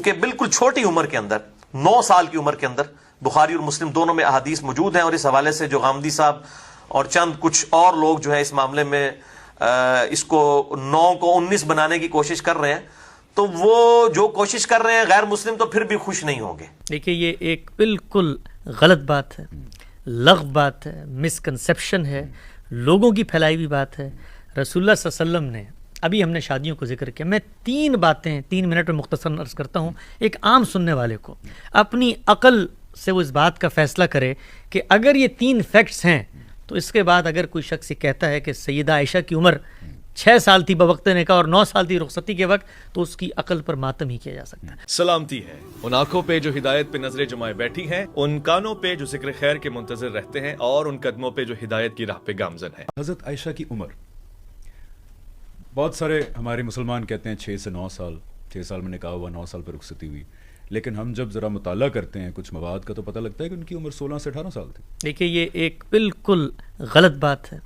کہ بالکل چھوٹی عمر کے اندر 9 سال کی عمر کے اندر بخاری اور مسلم دونوں میں احادیث موجود ہیں، اور اس حوالے سے جو غامدی صاحب اور چند کچھ اور لوگ جو ہے اس معاملے میں اس کو 9 کو 19 بنانے کی کوشش کر رہے ہیں، تو وہ جو کوشش کر رہے ہیں غیر مسلم تو پھر بھی خوش نہیں ہوں گے۔ دیکھیے یہ ایک بالکل غلط بات ہے، لغو بات ہے، مسکنسیپشن ہے، لوگوں کی پھیلائی ہوئی بات ہے۔ رسول اللہ صلی اللہ علیہ وسلم نے، ابھی ہم نے شادیوں کو ذکر کیا، میں 3 باتیں 3 منٹ میں مختصر عرض کرتا ہوں، ایک عام سننے والے کو اپنی عقل سے وہ اس بات کا فیصلہ کرے کہ اگر یہ 3 فیکٹس ہیں تو اس کے بعد اگر کوئی شخص یہ کہتا ہے کہ سیدہ عائشہ کی عمر 6 سال تھی بوقت نکاح اور 9 سال تھی رخصتی کے وقت، تو اس کی عقل پر ماتم ہی کیا جا سکتا ہے۔ سلامتی ہے ان آنکھوں پہ جو ہدایت پہ نظریں جمائے بیٹھی ہیں، ان کانوں پہ جو ذکر خیر کے منتظر رہتے ہیں، اور ان قدموں پہ جو ہدایت کی راہ پہ گامزن ہیں۔ حضرت عائشہ کی عمر، بہت سارے ہمارے مسلمان کہتے ہیں 6 سے 9 سال، 6 سال میں نکاح ہوا، 9 سال پہ رخصتی ہوئی، لیکن ہم جب ذرا مطالعہ کرتے ہیں کچھ مواد کا تو پتہ لگتا ہے کہ ان کی عمر 16 سے 18 سال تھی۔ دیکھیے یہ ایک بالکل غلط بات ہے،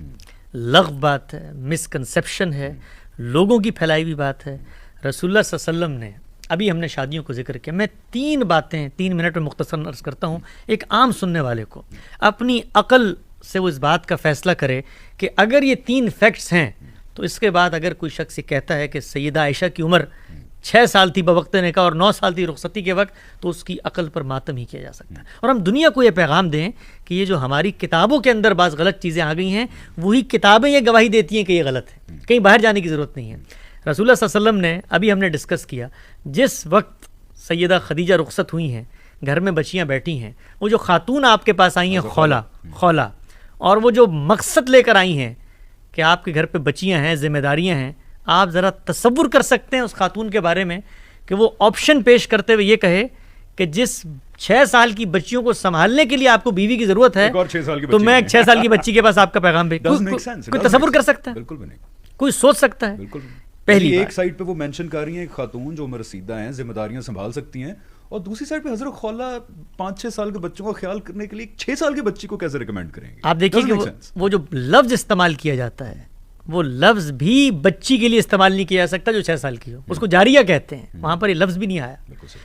لغو بات ہے، مسکنسیپشن ہے، لوگوں کی پھیلائی ہوئی بات ہے۔ رسول اللہ صلی اللہ علیہ وسلم نے، ابھی ہم نے شادیوں کو ذکر کیا، میں 3 باتیں 3 منٹ میں مختصر عرض کرتا ہوں، ایک عام سننے والے کو اپنی عقل سے وہ اس بات کا فیصلہ کرے کہ اگر یہ 3 فیکٹس ہیں تو اس کے بعد اگر کوئی شخص یہ کہتا ہے کہ سیدہ عائشہ کی عمر 6 سال تھی بوقت نکاح اور 9 سال تھی رخصتی کے وقت، تو اس کی عقل پر ماتم ہی کیا جا سکتا ہے۔ اور ہم دنیا کو یہ پیغام دیں کہ یہ جو ہماری کتابوں کے اندر بعض غلط چیزیں آ گئی ہیں، وہی کتابیں یہ گواہی دیتی ہیں کہ یہ غلط ہے، کہیں باہر جانے کی ضرورت نہیں ہے۔ رسول اللہ صلی اللہ علیہ وسلم نے، ابھی ہم نے ڈسکس کیا، جس وقت سیدہ خدیجہ رخصت ہوئی ہیں، گھر میں بچیاں بیٹھی ہیں، وہ جو خاتون آپ کے پاس آئی ہیں خولہ، اور وہ جو مقصد لے کر آئی ہیں کہ آپ کے گھر پہ بچیاں ہیں، ذمہ داریاں ہیں، آپ ذرا تصور کر سکتے ہیں اس خاتون کے بارے میں کہ وہ آپشن پیش کرتے ہوئے یہ کہے کہ جس 6 سال کی بچیوں کو سنبھالنے کے لیے آپ کو بیوی کی ضرورت ہے، تو میں 6 سال کی بچی کے پاس آپ کا پیغام بھیج، کوئی تصور کر سکتا ہے؟ بالکل بھی نہیں، کوئی سوچ سکتا ہے؟ بالکل نہیں۔ پہلی ایک سائڈ پہ وہ مینشن کر رہی ہیں ایک خاتون جو عمر رسیدہ ہیں، ذمہ داریاں سنبھال سکتی ہیں، اور دوسری سائڈ پہ حضرت خولہ 5-6 سال کے بچوں کا خیال کرنے کے لیے 6 سال کی بچی کو کیسے ریکمینڈ کریں گے؟ آپ دیکھیے کہ وہ جو لفظ استعمال کیا جاتا ہے، وہ لفظ بھی بچی کے لیے استعمال نہیں کیا جا سکتا جو 6 سال کی ہو، اس کو جاریہ کہتے ہیں، وہاں پر یہ لفظ بھی نہیں آیا۔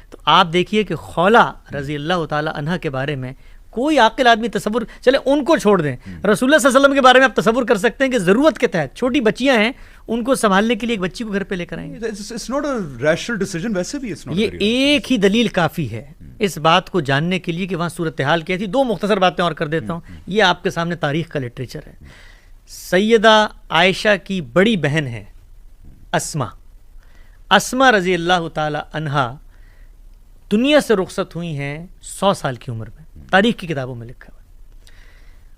تو آپ دیکھیے کہ خولہ رضی اللہ تعالی عنہ کے بارے میں کوئی عاقل آدمی تصور، چلے ان کو چھوڑ دیں، رسول اللہ صلی اللہ علیہ وسلم کے بارے میں آپ تصور کر سکتے ہیں کہ ضرورت کے تحت چھوٹی بچیاں ہیں، ان کو سنبھالنے کے لیے ایک بچی کو گھر پہ لے کر آئیں گے؟ It's not a rational decision، ویسے بھی یہ ایک ہی دلیل کافی ہے اس بات کو جاننے کے لیے کہ وہاں صورتحال کیا تھی۔ 2 مختصر باتیں اور کر دیتا ہوں، یہ آپ کے سامنے تاریخ کا لٹریچر ہے۔ سیدہ عائشہ کی بڑی بہن ہے اسما رضی اللہ تعالی عنہا، دنیا سے رخصت ہوئی ہیں 100 سال کی عمر میں، تاریخ کی کتابوں میں لکھا ہوا،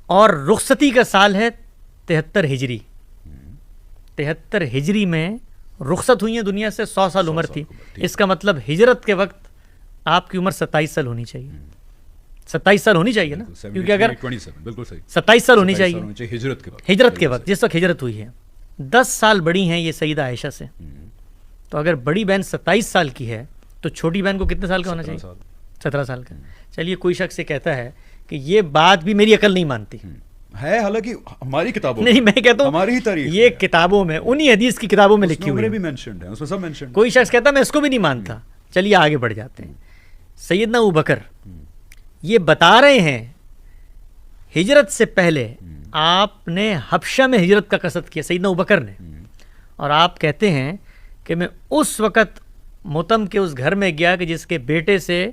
اور رخصتی کا سال ہے 73 ہجری۔ 73 ہجری میں رخصت ہوئی ہیں دنیا سے، 100 سال عمر تھی، اس کا مطلب ہجرت کے وقت آپ کی عمر 27 سال ہونی چاہیے، 27 سال ہونی چاہیے نا، کیونکہ اگر 27 سال ہونی چاہیے ہجرت کے وقت، جس وقت ہجرت ہوئی ہے۔ 10 سال بڑی ہیں یہ سیدہ عائشہ سے، تو اگر بڑی بہن 27 سال کی ہے تو چھوٹی بہن کو کتنے سال کا ہونا چاہیے؟ 17 سال کا۔ چلیے کوئی شخص یہ کہتا ہے کہ یہ بات بھی میری عقل نہیں مانتی ہے، حالانکہ ہماری کتابوں نہیں، میں کہتا ہوں ہماری ہی تاریخ، یہ کتابوں میں، انہی حدیث کی کتابوں میں لکھی ہوئی ہے، اس میں سب مینشنڈ۔ کوئی شخص کہتا ہے میں اس کو بھی نہیں مانتا۔ چلیے آگے بڑھ جاتے ہیں۔ سیدنا ابوبکر یہ بتا رہے ہیں ہجرت سے پہلے آپ نے حبشہ میں ہجرت کا قصد کیا، سیدنا ابوبکر نے، اور آپ کہتے ہیں کہ میں اس وقت متم کے اس گھر میں گیا کہ جس کے بیٹے سے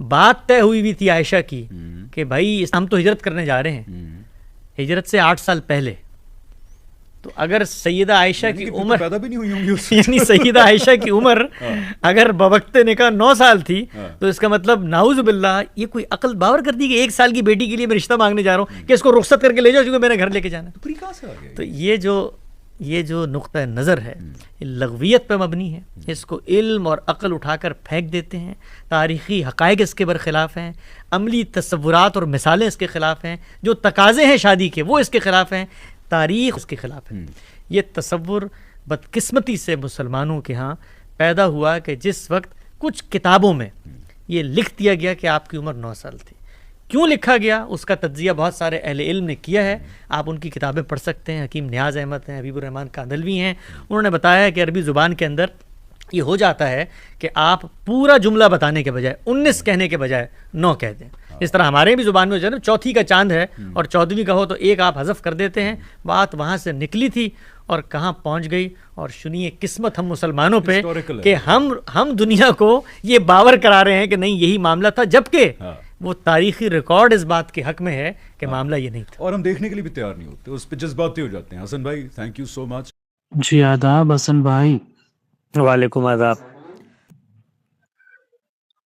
بات طے ہوئی بھی تھی عائشہ کی کہ بھائی ہم تو ہجرت کرنے جا رہے ہیں، ہجرت سے 8 سال پہلے۔ تو اگر سیدہ عائشہ کی عمر پیدا بھی نہیں ہوئی ہوں گی، یعنی سیدہ عائشہ کی عمر اگر بوقت نکاح 9 سال تھی، تو اس کا مطلب نعوذ باللہ یہ کوئی عقل باور کرتی کہ 1 سال کی بیٹی کے لیے میں رشتہ مانگنے جا رہا ہوں کہ اس کو رخصت کر کے لے جاؤ کیونکہ میرے گھر لے کے جانا ہے۔ تو یہ جو نقطہ نظر ہے یہ لغویت پہ مبنی ہے، اس کو علم اور عقل اٹھا کر پھینک دیتے ہیں، تاریخی حقائق اس کے برخلاف ہیں، عملی تصورات اور مثالیں اس کے خلاف ہیں، جو تقاضے ہیں شادی کے وہ اس کے خلاف ہیں، تاریخ اس کے خلاف ہے۔ یہ تصور بدقسمتی سے مسلمانوں کے ہاں پیدا ہوا کہ جس وقت کچھ کتابوں میں یہ لکھ دیا گیا کہ آپ کی عمر 9 سال تھی۔ کیوں لکھا گیا اس کا تجزیہ بہت سارے اہل علم نے کیا ہے، آپ ان کی کتابیں پڑھ سکتے ہیں۔ حکیم نیاز احمد ہیں، حبیب الرحمن کاندھلوی ہیں، انہوں نے بتایا ہے کہ عربی زبان کے اندر یہ ہو جاتا ہے کہ آپ پورا جملہ بتانے کے بجائے 19 کہنے کے بجائے 9 کہہ دیں. اس طرح ہمارے بھی زبان میں جو ہے نا چوتھی کا چاند ہے اور 14ویں کا ہو تو ایک آپ حذف کر دیتے ہیں. بات وہاں سے نکلی تھی اور کہاں پہنچ گئی. اور سنیے قسمت ہم مسلمانوں پہ کہ ہم دنیا کو یہ باور کرا رہے ہیں کہ نہیں یہی معاملہ تھا، جبکہ وہ تاریخی ریکارڈ اس بات کے حق میں ہے کہ معاملہ یہ نہیں تھا. اور ہم دیکھنے کے لیے بھی تیار نہیں ہوتے، اس پہ جذباتی ہو جاتے ہیں. حسن بھائی تھینک یو سو مچ. جی آداب حسن بھائی. وعلیکم آداب.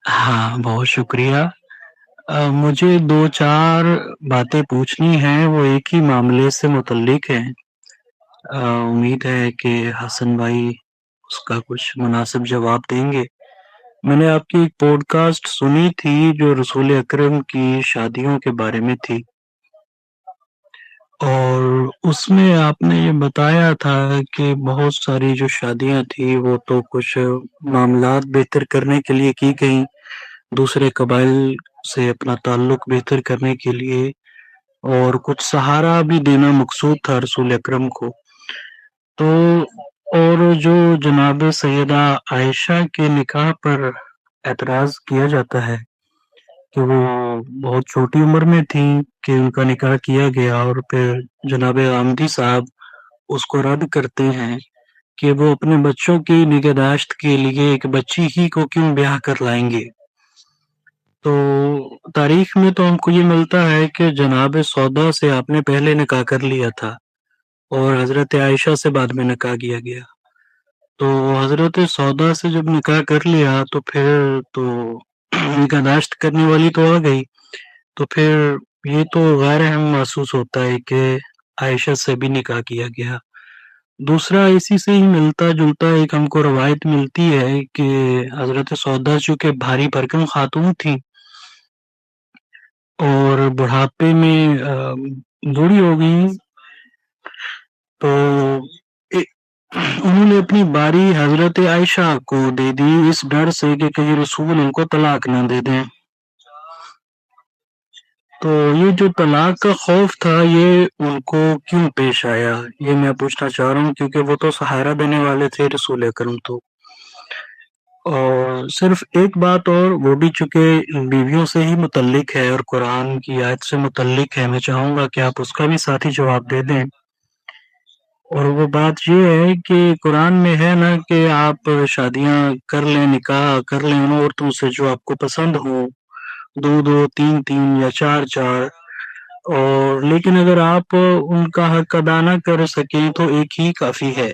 ہاں بہت شکریہ. مجھے 2-4 باتیں پوچھنی ہیں، وہ ایک ہی معاملے سے متعلق ہیں. امید ہے کہ حسن بھائی اس کا کچھ مناسب جواب دیں گے. میں نے آپ کی ایک پوڈ کاسٹ سنی تھی جو رسول اکرم کی شادیوں کے بارے میں تھی، اور اس میں آپ نے یہ بتایا تھا کہ بہت ساری جو شادیاں تھیں وہ تو کچھ معاملات بہتر کرنے کے لیے کی گئیں، دوسرے قبائل سے اپنا تعلق بہتر کرنے کے لیے، اور کچھ سہارا بھی دینا مقصود تھا رسول اکرم کو. تو اور جو جناب سیدہ عائشہ کے نکاح پر اعتراض کیا جاتا ہے کہ وہ بہت چھوٹی عمر میں تھیں کہ ان کا نکاح کیا گیا، اور پھر جناب غامدی صاحب اس کو رد کرتے ہیں کہ وہ اپنے بچوں کی نگہداشت کے لیے ایک بچی ہی کو کیوں بیاہ کر لائیں گے. تو تاریخ میں تو ہم کو یہ ملتا ہے کہ جناب سودا سے آپ نے پہلے نکاح کر لیا تھا اور حضرت عائشہ سے بعد میں نکاح کیا گیا. تو حضرت سودا سے جب نکاح کر لیا تو پھر تو نگہداشت کرنے والی تو آ گئی، تو پھر یہ تو غیر اہم محسوس ہوتا ہے کہ عائشہ سے بھی نکاح کیا گیا. دوسرا اسی سے ہی ملتا جلتا ایک ہم کو روایت ملتی ہے کہ حضرت سودا چونکہ بھاری بھرکم خاتون تھی اور بڑھاپے میں بوڑھی ہو گئی، تو انہوں نے اپنی باری حضرت عائشہ کو دے دی اس ڈر سے کہ کہیں رسول ان کو طلاق نہ دے دیں. تو یہ جو طلاق کا خوف تھا یہ ان کو کیوں پیش آیا، یہ میں پوچھنا چاہ رہا ہوں، کیونکہ وہ تو سہارا دینے والے تھے رسول اکرم تو. اور صرف ایک بات اور، وہ بھی چونکہ بیویوں سے ہی متعلق ہے اور قرآن کی آیت سے متعلق ہے، میں چاہوں گا کہ آپ اس کا بھی ساتھی جواب دے دیں. اور وہ بات یہ ہے کہ قرآن میں ہے نا کہ آپ شادیاں کر لیں، نکاح کر لیں ان عورتوں سے جو آپ کو پسند ہوں، 2 3 یا 4، اور لیکن اگر آپ ان کا حق ادا نہ کر سکیں تو ایک ہی کافی ہے.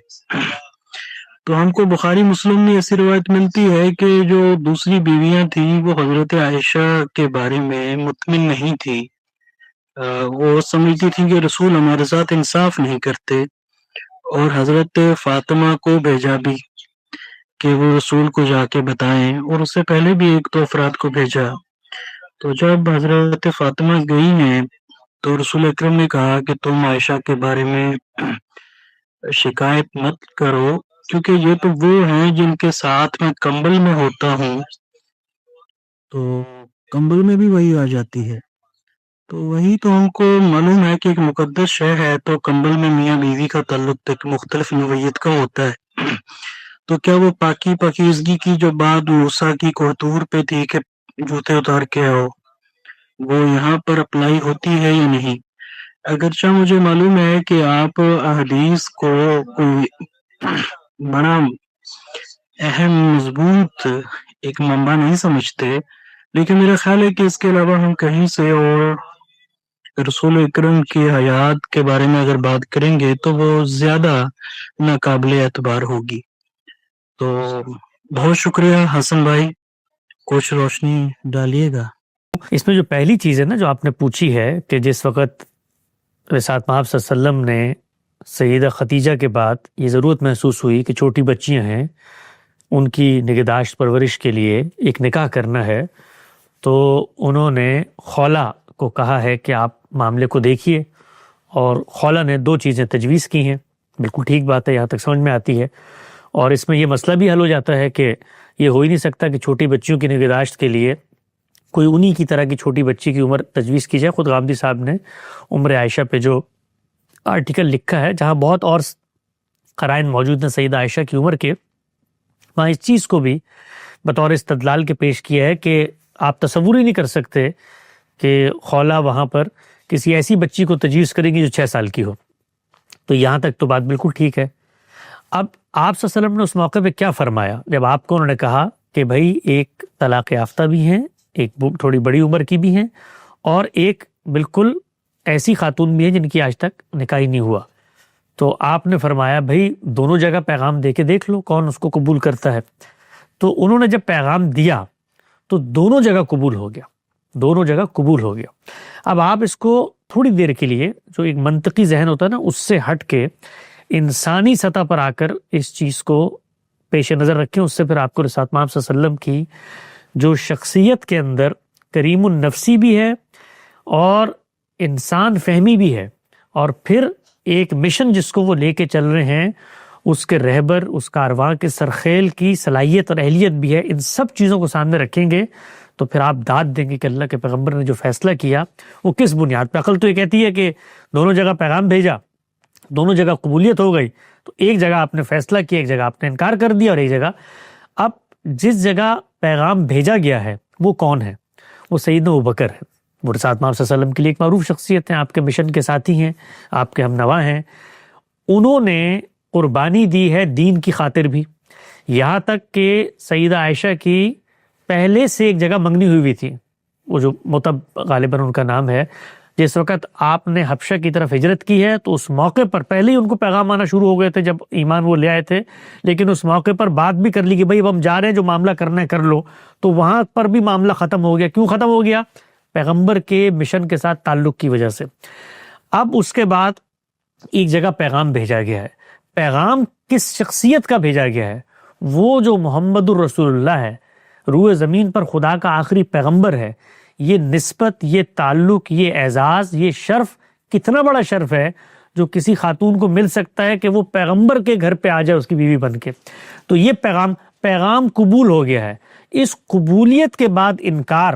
تو ہم کو بخاری مسلم میں ایسی روایت ملتی ہے کہ جو دوسری بیویاں تھیں وہ حضرت عائشہ کے بارے میں مطمئن نہیں تھی، وہ سمجھتی تھیں کہ رسول ہمارے ساتھ انصاف نہیں کرتے، اور حضرت فاطمہ کو بھیجا بھی کہ وہ رسول کو جا کے بتائیں، اور اس سے پہلے بھی 1-2 افراد کو بھیجا. تو جب حضرت فاطمہ گئی ہیں تو رسول اکرم نے کہا کہ تم عائشہ کے بارے میں شکایت مت کرو، کیونکہ یہ تو وہ ہیں جن کے ساتھ میں کمبل میں ہوتا ہوں تو کمبل میں بھی وہی آ جاتی ہے. تو وہی تو ہم کو معلوم ہے کہ ایک مقدس شے ہے، تو کمبل میں میاں بیوی کا تعلق ایک مختلف نوعیت کا ہوتا ہے. تو کیا وہ پاکیزگی کی جو بات موسیٰ کی کوہتور پہ تھی کہ جوتے اتار کے آؤ، وہ یہاں پر اپلائی ہوتی ہے یا نہیں؟ اگرچہ مجھے معلوم ہے کہ آپ احادیث کو کوئی بڑا اہم مضبوط ایک منبع نہیں سمجھتے، لیکن میرا خیال ہے کہ اس کے علاوہ ہم کہیں سے اور رسول اکرم کی حیات کے بارے میں اگر بات کریں گے تو وہ زیادہ ناقابل اعتبار ہوگی. تو بہت شکریہ حسن بھائی، کچھ روشنی ڈالیے گا. اس میں جو پہلی چیز ہے نا جو آپ نے پوچھی ہے کہ جس وقت رسالت محمد صلی اللہ علیہ وسلم نے سیدہ خدیجہ کے بعد یہ ضرورت محسوس ہوئی کہ چھوٹی بچیاں ہیں ان کی نگہداشت پرورش کے لیے ایک نکاح کرنا ہے، تو انہوں نے خولہ کو کہا ہے کہ آپ معاملے کو دیکھیے، اور خولہ نے 2 چیزیں تجویز کی ہیں. بالکل ٹھیک بات ہے، یہاں تک سمجھ میں آتی ہے. اور اس میں یہ مسئلہ بھی حل ہو جاتا ہے کہ یہ ہو ہی نہیں سکتا کہ چھوٹی بچیوں کی نگہداشت کے لیے کوئی انہی کی طرح کی چھوٹی بچی کی عمر تجویز کی جائے. خود غامدی صاحب نے عمر عائشہ پہ جو آرٹیکل لکھا ہے جہاں بہت اور قرائن موجود ہیں سیدہ عائشہ کی عمر کے، وہاں اس چیز کو بھی بطور استدلال کے پیش کیا ہے کہ آپ تصور ہی نہیں کر سکتے کہ خولا وہاں پر کسی ایسی بچی کو تجویز کرے گی جو 6 سال کی ہو. تو یہاں تک تو بات بالکل ٹھیک ہے. اب آپ صلی اللہ علیہ وسلم نے اس موقع پہ کیا فرمایا جب آپ کو انہوں نے کہا کہ بھائی ایک طلاق یافتہ بھی ہیں, ایک تھوڑی بڑی عمر کی بھی ہیں, اور ایک بالکل ایسی خاتون بھی ہیں جن کی آج تک نکاح نہیں ہوا. تو آپ نے فرمایا بھائی دونوں جگہ پیغام دے کے دیکھ لو کون اس کو قبول کرتا ہے. تو انہوں نے جب پیغام دیا تو دونوں جگہ قبول ہو گیا, دونوں جگہ قبول ہو گیا. اب آپ اس کو تھوڑی دیر کے لیے جو ایک منطقی ذہن ہوتا ہے نا اس سے ہٹ کے انسانی سطح پر آ کر اس چیز کو پیش نظر رکھیں. اس سے پھر آپ کو رسالت محمد صلی اللہ علیہ وسلم کی جو شخصیت کے اندر کریم النفسی بھی ہے اور انسان فہمی بھی ہے, اور پھر ایک مشن جس کو وہ لے کے چل رہے ہیں اس کے رہبر, اس کارواں کے سرخیل کی صلاحیت اور اہلیت بھی ہے, ان سب چیزوں کو سامنے رکھیں گے تو پھر آپ داد دیں گے کہ اللہ کے پیغمبر نے جو فیصلہ کیا وہ کس بنیاد پہ. عقل تو یہ کہتی ہے کہ دونوں جگہ پیغام بھیجا, دونوں جگہ قبولیت ہو گئی, تو ایک جگہ آپ نے فیصلہ کیا, ایک جگہ آپ نے انکار کر دیا, اور ایک جگہ اب جس جگہ پیغام بھیجا گیا ہے وہ کون ہے؟ وہ سیدنا ابوبکر ہے. وہ رسالت محمد صلی اللہ علیہ وسلم کے لیے ایک معروف شخصیت ہیں, آپ کے مشن کے ساتھی ہیں, آپ کے ہم نوا ہیں. انہوں نے قربانی دی ہے دین کی خاطر بھی, یہاں تک کہ سیدہ عائشہ کی پہلے سے ایک جگہ منگنی ہوئی تھی, وہ جو متب غالباً ان کا نام ہے. جس وقت آپ نے حبشہ کی طرف ہجرت کی ہے تو اس موقع پر پہلے ہی ان کو پیغام آنا شروع ہو گئے تھے جب ایمان وہ لے آئے تھے, لیکن اس موقع پر بات بھی کر لی کہ بھائی اب ہم جا رہے ہیں, جو معاملہ کرنا ہے کر لو. تو وہاں پر بھی معاملہ ختم ہو گیا. کیوں ختم ہو گیا؟ پیغمبر کے مشن کے ساتھ تعلق کی وجہ سے. اب اس کے بعد ایک جگہ پیغام بھیجا گیا ہے. پیغام کس شخصیت کا بھیجا گیا ہے؟ وہ جو محمد الرسول اللہ ہے, روح زمین پر خدا کا آخری پیغمبر ہے. یہ نسبت, یہ تعلق, یہ اعزاز, یہ شرف کتنا بڑا شرف ہے جو کسی خاتون کو مل سکتا ہے کہ وہ پیغمبر کے گھر پہ آ جائے اس کی بیوی بن کے. تو یہ پیغام قبول ہو گیا ہے. اس قبولیت کے بعد انکار,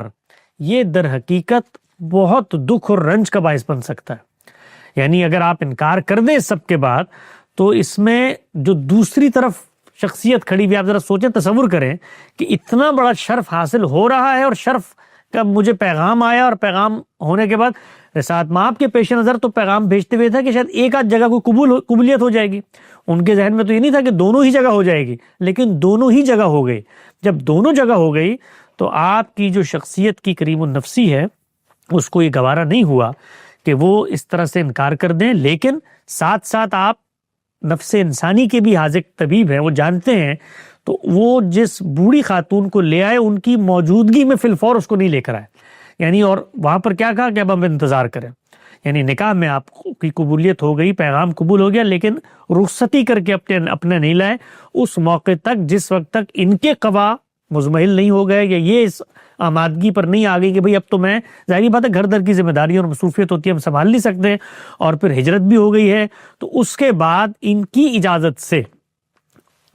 یہ در حقیقت بہت دکھ اور رنج کا باعث بن سکتا ہے. یعنی اگر آپ انکار کر دیں اس سب کے بعد تو اس میں جو دوسری طرف شخصیت کھڑی ہوئی, آپ ذرا سوچیں, تصور کریں کہ اتنا بڑا شرف حاصل ہو رہا ہے, اور شرف کا مجھے پیغام آیا, اور پیغام ہونے کے بعد رسالت مآب کے پیش نظر تو پیغام بھیجتے ہوئے تھا کہ شاید ایک آدھ جگہ کوئی قبولیت ہو جائے گی. ان کے ذہن میں تو یہ نہیں تھا کہ دونوں ہی جگہ ہو جائے گی, لیکن دونوں ہی جگہ ہو گئی. جب دونوں جگہ ہو گئی تو آپ کی جو شخصیت کی کریم النفسی ہے اس کو یہ گوارا نہیں ہوا کہ وہ اس طرح سے انکار کر دیں. لیکن ساتھ ساتھ آپ نفس انسانی کے بھی حاذق طبیب ہیں, وہ جانتے ہیں, تو وہ جس بوڑھی خاتون کو لے آئے ان کی موجودگی میں فی الفور اس کو نہیں لے کر آئے. یعنی اور وہاں پر کیا کہا کہ اب ہم انتظار کریں. یعنی نکاح میں آپ کی قبولیت ہو گئی, پیغام قبول ہو گیا, لیکن رخصتی کر کے اپنے نہیں لائے اس موقع تک جس وقت تک ان کے قوا مزمحل نہیں ہو گئے, یا یہ اس آمادگی پر نہیں آ گئی کہ بھئی اب تو میں, ظاہری بات ہے گھر در کی ذمہ داری اور مصروفیت ہوتی ہے, ہم سنبھال نہیں سکتے, اور پھر ہجرت بھی ہو گئی ہے. تو اس کے بعد ان کی اجازت سے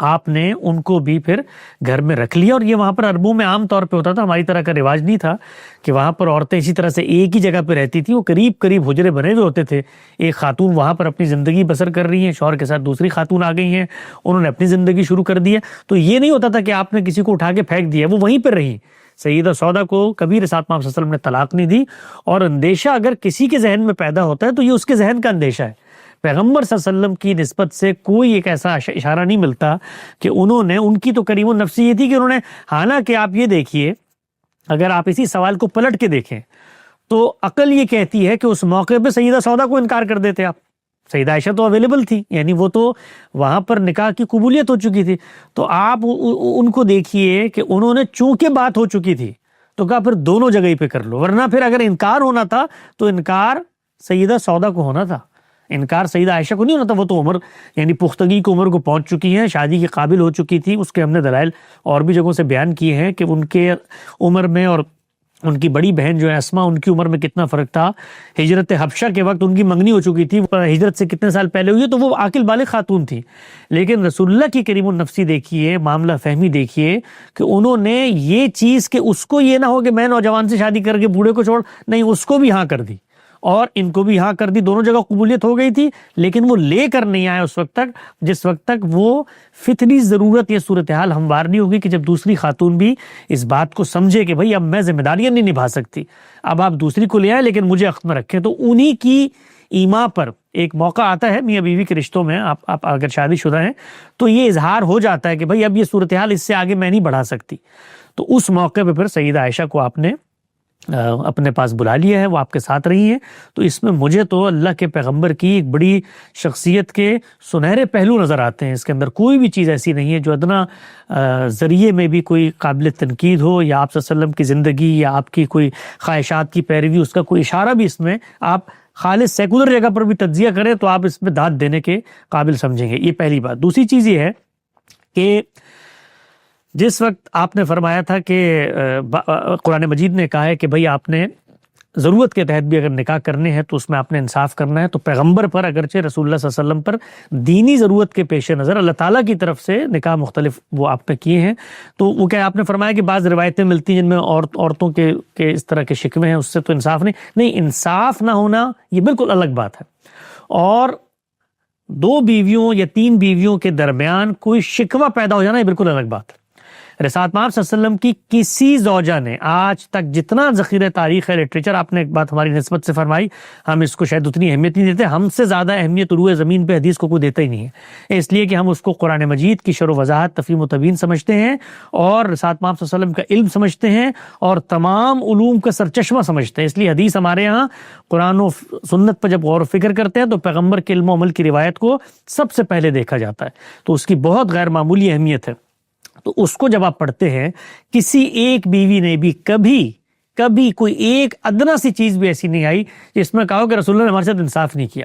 آپ نے ان کو بھی پھر گھر میں رکھ لیا. اور یہ وہاں پر عربوں میں عام طور پہ ہوتا تھا, ہماری طرح کا رواج نہیں تھا کہ وہاں پر عورتیں اسی طرح سے ایک ہی جگہ پہ رہتی تھیں. وہ قریب قریب حجرے بنے ہوئے ہوتے تھے. ایک خاتون وہاں پر اپنی زندگی بسر کر رہی ہیں, شوہر کے ساتھ دوسری خاتون آ گئی ہیں, انہوں نے اپنی زندگی شروع کر دی ہے. تو یہ نہیں ہوتا تھا کہ آپ نے کسی کو اٹھا کے پھینک دیا, وہ وہیں پہ رہی. سیدہ سودا کو کبھی رسالت محمد صلی اللہ علیہ وسلم نے طلاق نہیں دی, اور اندیشہ اگر کسی کے ذہن میں پیدا ہوتا ہے تو یہ اس کے ذہن کا اندیشہ ہے. پیغمبر صلی اللہ علیہ وسلم کی نسبت سے کوئی ایک ایسا اشارہ نہیں ملتا کہ انہوں نے, ان کی تو کریم النفسی یہ تھی کہ انہوں نے, حالانکہ آپ یہ دیکھیے اگر آپ اسی سوال کو پلٹ کے دیکھیں تو عقل یہ کہتی ہے کہ اس موقع پہ سیدہ سودا کو انکار کر دیتے آپ. سیدہ عائشہ تو اویلیبل تھی, یعنی وہ تو وہاں پر نکاح کی قبولیت ہو چکی تھی. تو آپ ان کو دیکھیے کہ انہوں نے چونکہ بات ہو چکی تھی تو کہا پھر دونوں جگہ پہ کر لو, ورنہ پھر اگر انکار ہونا تھا تو انکار سیدہ سودا کو ہونا تھا, انکار سیدہ عائشہ کو نہیں ہونا تھا. وہ تو عمر, یعنی پختگی کی عمر کو پہنچ چکی ہیں, شادی کے قابل ہو چکی تھی. اس کے ہم نے دلائل اور بھی جگہوں سے بیان کیے ہیں کہ ان کے عمر میں اور ان کی بڑی بہن جو ہے اسما, ان کی عمر میں کتنا فرق تھا. ہجرت حبشہ کے وقت ان کی منگنی ہو چکی تھی, ہجرت سے کتنے سال پہلے ہوئی, تو وہ عاقل بالغ خاتون تھی. لیکن رسول اللہ کی کریم النفسی دیکھیے, معاملہ فہمی دیکھیے کہ انہوں نے یہ چیز کہ اس کو یہ نہ ہو کہ میں نوجوان سے شادی کر کے بوڑھے کو چھوڑ, نہیں, اس کو بھی ہاں کر دی. اور ان کو بھی ہاں کر دی, دونوں جگہ قبولیت ہو گئی تھی, لیکن وہ لے کر نہیں آئے اس وقت تک جس وقت تک وہ فطری ضرورت یا صورتحال ہموار نہیں ہوگی کہ جب دوسری خاتون بھی اس بات کو سمجھے کہ بھائی اب میں ذمہ داریاں نہیں نبھا سکتی, اب آپ دوسری کو لے آئے لیکن مجھے عقد میں رکھیں. تو انہی کی ایما پر ایک موقع آتا ہے میاں بیوی کے رشتوں میں, آپ اگر شادی شدہ ہیں تو یہ اظہار ہو جاتا ہے کہ بھائی اب یہ صورتحال اس سے آگے میں نہیں بڑھا سکتی. تو اس موقع پہ پھر سیدہ عائشہ کو آپ نے اپنے پاس بلا لیا ہے, وہ آپ کے ساتھ رہی ہیں. تو اس میں مجھے تو اللہ کے پیغمبر کی ایک بڑی شخصیت کے سنہرے پہلو نظر آتے ہیں. اس کے اندر کوئی بھی چیز ایسی نہیں ہے جو ادنا ذریعے میں بھی کوئی قابل تنقید ہو, یا آپ صلی اللہ علیہ وسلم کی زندگی یا آپ کی کوئی خواہشات کی پیروی اس کا کوئی اشارہ بھی اس میں آپ خالص سیکولر جگہ پر بھی تجزیہ کریں تو آپ اس میں داد دینے کے قابل سمجھیں گے. یہ پہلی بات. دوسری چیز یہ ہے کہ جس وقت آپ نے فرمایا تھا کہ قرآن مجید نے کہا ہے کہ بھئی آپ نے ضرورت کے تحت بھی اگر نکاح کرنے ہیں تو اس میں آپ نے انصاف کرنا ہے, تو پیغمبر پر اگرچہ رسول اللہ صلی اللہ علیہ وسلم پر دینی ضرورت کے پیش نظر اللہ تعالیٰ کی طرف سے نکاح مختلف وہ آپ نے کیے ہیں. تو وہ کیا آپ نے فرمایا کہ بعض روایتیں ملتی ہیں جن میں عورتوں کے اس طرح کے شکوے ہیں, اس سے تو انصاف نہیں, انصاف نہ ہونا یہ بالکل الگ بات ہے. اور 2 بیویوں یا 3 بیویوں کے درمیان کوئی شکوہ پیدا ہو جانا یہ بالکل الگ بات ہے. رسالت پاک صلی اللہ علیہ وسلم کی کسی زوجہ نے آج تک جتنا ذخیرہ تاریخ ہے لٹریچر, آپ نے ایک بات ہماری نسبت سے فرمائی, ہم اس کو شاید اتنی اہمیت نہیں دیتے, ہم سے زیادہ اہمیت روئے زمین پہ حدیث کو کوئی دیتا ہی نہیں ہے, اس لیے کہ ہم اس کو قرآن مجید کی شرح و وضاحت تفہیم و تبیین سمجھتے ہیں اور رسالت پاک صلی اللہ علیہ وسلم کا علم سمجھتے ہیں اور تمام علوم کا سرچشمہ سمجھتے ہیں. اس لیے حدیث ہمارے ہاں قرآن و سنت پر جب غور و فکر کرتے ہیں تو پیغمبر کے علم و عمل کی روایت کو سب سے پہلے دیکھا جاتا ہے, تو اس کی بہت غیر معمولی اہمیت ہے. تو اس کو جب آپ پڑھتے ہیں, کسی ایک بیوی نے بھی کبھی کوئی ایک ادنا سی چیز بھی ایسی نہیں آئی جس میں کہا کہ رسول اللہ نے ہمارے ساتھ انصاف نہیں کیا.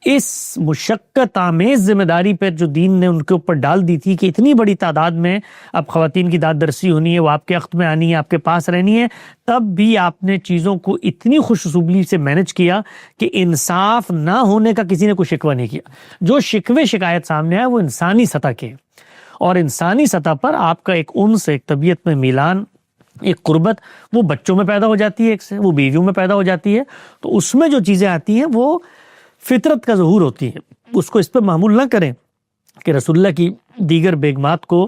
اس مشقت آمیز ذمہ داری پہ جو دین نے ان کے اوپر ڈال دی تھی کہ اتنی بڑی تعداد میں اب خواتین کی داد درسی ہونی ہے, وہ آپ کے عقد میں آنی ہے, آپ کے پاس رہنی ہے, تب بھی آپ نے چیزوں کو اتنی خوش اسلوبی سے مینج کیا کہ انصاف نہ ہونے کا کسی نے کوئی شکوہ نہیں کیا. جو شکوے شکایت سامنے آئے وہ انسانی سطح کے, اور انسانی سطح پر آپ کا ایک انس, ایک طبیعت میں میلان, ایک قربت وہ بچوں میں پیدا ہو جاتی ہے, ایک سے وہ بیویوں میں پیدا ہو جاتی ہے. تو اس میں جو چیزیں آتی ہیں وہ فطرت کا ظہور ہوتی ہے. اس کو اس پہ معمول نہ کریں کہ رسول اللہ کی دیگر بیگمات کو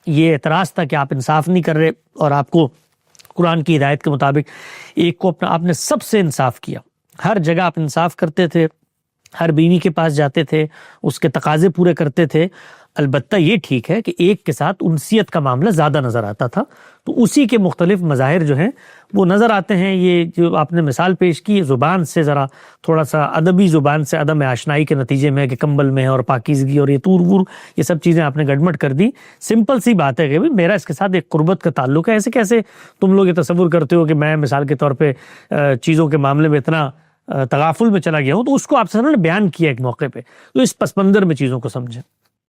یہ اعتراض تھا کہ آپ انصاف نہیں کر رہے, اور آپ کو قرآن کی ہدایت کے مطابق ایک کو اپنا آپ نے سب سے انصاف کیا, ہر جگہ آپ انصاف کرتے تھے, ہر بیوی کے پاس جاتے تھے, اس کے تقاضے پورے کرتے تھے. البتہ یہ ٹھیک ہے کہ ایک کے ساتھ انسیت کا معاملہ زیادہ نظر آتا تھا, تو اسی کے مختلف مظاہر جو ہیں وہ نظر آتے ہیں. یہ جو آپ نے مثال پیش کی زبان سے, ذرا تھوڑا سا ادبی زبان سے عدم آشنائی کے نتیجے میں کہ کمبل میں اور پاکیزگی اور یہ تور وور یہ سب چیزیں آپ نے گڑمٹ کر دی. سمپل سی بات ہے کہ میرا اس کے ساتھ ایک قربت کا تعلق ہے. ایسے کیسے تم لوگ یہ تصور کرتے ہو کہ میں مثال کے طور پہ چیزوں کے معاملے میں اتنا تغافل میں چلا گیا ہوں. تو اس کو آپ سے نے بیان کیا ایک موقع پہ, تو اس پس منظر میں چیزوں کو سمجھیں.